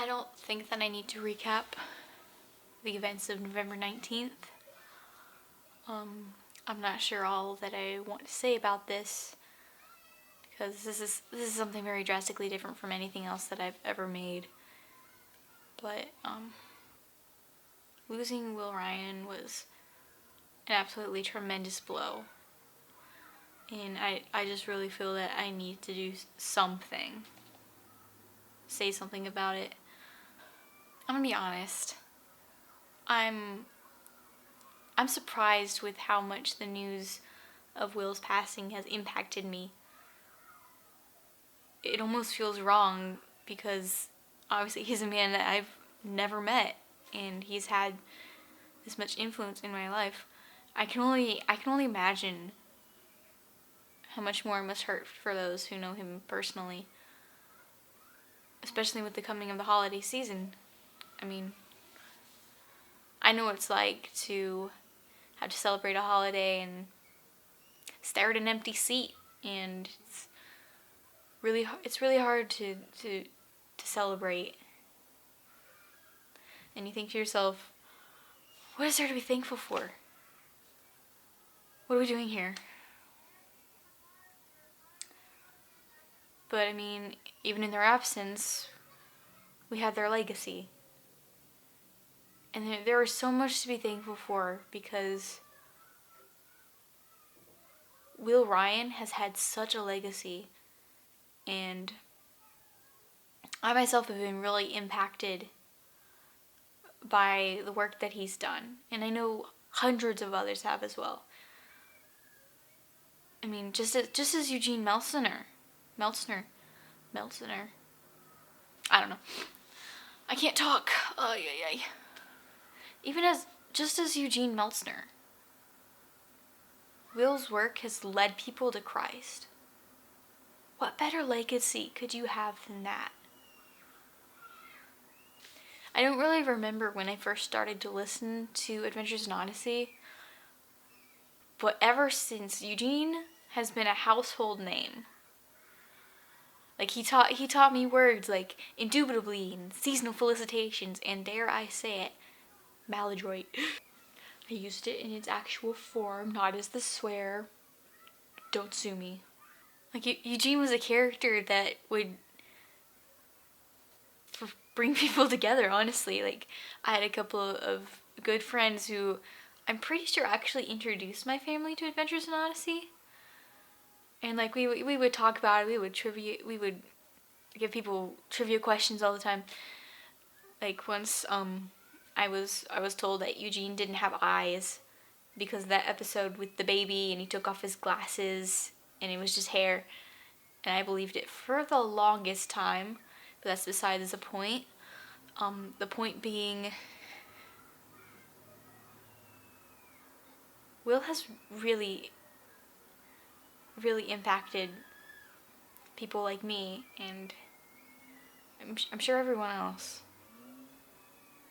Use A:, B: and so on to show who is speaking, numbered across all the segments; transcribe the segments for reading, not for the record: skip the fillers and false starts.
A: I don't think that I need to recap the events of November 19th. I'm not sure all that I want to say about this because this is something very drastically different from anything else that I've ever made. But losing Will Ryan was an absolutely tremendous blow. And I just really feel that I need to do something. Say something about it. I'm gonna be honest. I'm surprised with how much the news of Will's passing has impacted me. It almost feels wrong because obviously he's a man that I've never met and he's had this much influence in my life. I can only imagine how much more it must hurt for those who know him personally, especially with the coming of the holiday season. I mean, I know what it's like to have to celebrate a holiday and stare at an empty seat, and it's really hard to celebrate. And you think to yourself, what is there to be thankful for? What are we doing here? But I mean, even in their absence, we have their legacy. And there is so much to be thankful for because Will Ryan has had such a legacy, and I myself have been really impacted by the work that he's done, and I know hundreds of others have as well. I mean, just as Eugene Meltzner, I don't know. I can't talk. Even just as Eugene Meltzner, Will's work has led people to Christ. What better legacy could you have than that? I don't really remember when I first started to listen to Adventures in Odyssey, but ever since, Eugene has been a household name. Like, he taught me words like indubitably and seasonal felicitations, and dare I say it, maladroit. I used it in its actual form, not as the swear. Don't sue me. Like, Eugene was a character that would bring people together, honestly. Like, I had a couple of good friends who I'm pretty sure actually introduced my family to Adventures in Odyssey. And like we would talk about it, we would give people trivia questions all the time. Like once I was told that Eugene didn't have eyes because of that episode with the baby and he took off his glasses and it was just hair. And I believed it for the longest time, but that's besides the point. The point being, Will has really impacted people like me, and I'm sure everyone else.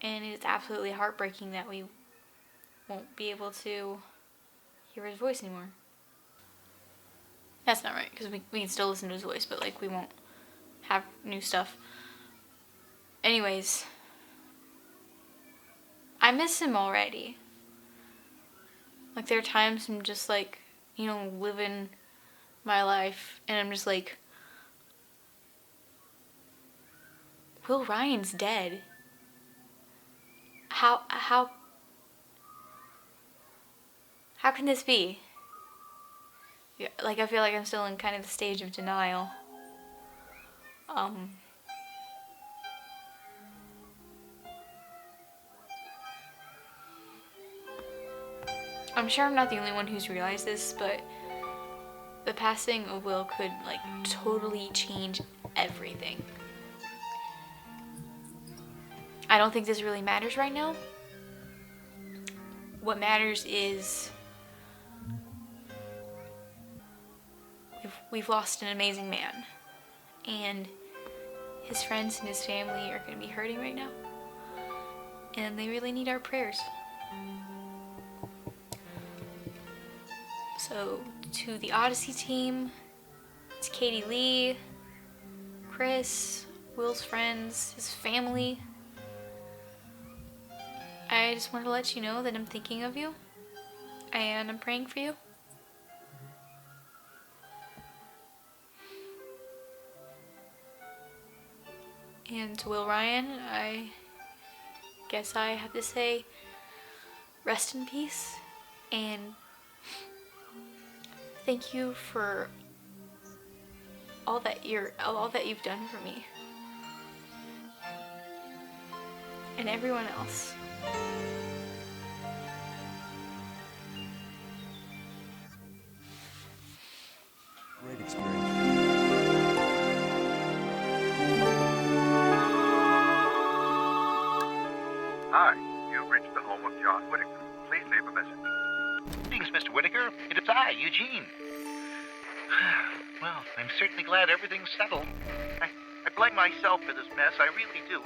A: And it's absolutely heartbreaking that we won't be able to hear his voice anymore. That's not right, because we can still listen to his voice, but like we won't have new stuff. Anyways, I miss him already. Like, there are times I'm just like, living my life, and I'm just like, Will Ryan's dead. How can this be? Yeah, like, I feel like I'm still in kind of the stage of denial. I'm sure I'm not the only one who's realized this, but the passing of Will could, like, totally change everything. I don't think this really matters right now. What matters is we've lost an amazing man, and his friends and his family are going to be hurting right now, and they really need our prayers. So, to the Odyssey team, to Katie Lee, Chris, Will's friends, his family. I just wanted to let you know that I'm thinking of you, and I'm praying for you. And to Will Ryan, I guess I have to say, rest in peace, and thank you for all that you've done for me and everyone else.
B: Great experience.
C: Hi, you've reached the home of John Whitaker. Please leave a message.
D: Greetings, Mr. Whitaker. It is I, Eugene. Well, I'm certainly glad everything's settled. I blame myself for this mess, I really do.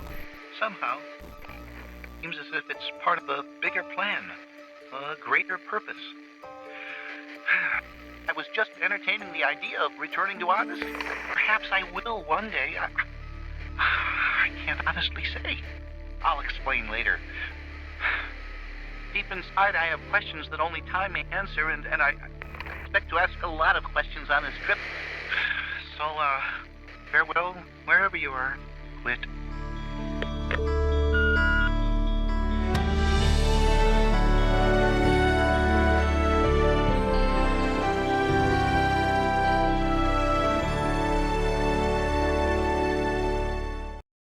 D: Somehow, it seems as if it's part of a bigger plan, a greater purpose. I was just entertaining the idea of returning to Odyssey. Perhaps I will one day. I can't honestly say. I'll explain later. Deep inside, I have questions that only time may answer, and I expect to ask a lot of questions on this trip. So, farewell, wherever you are. Quit.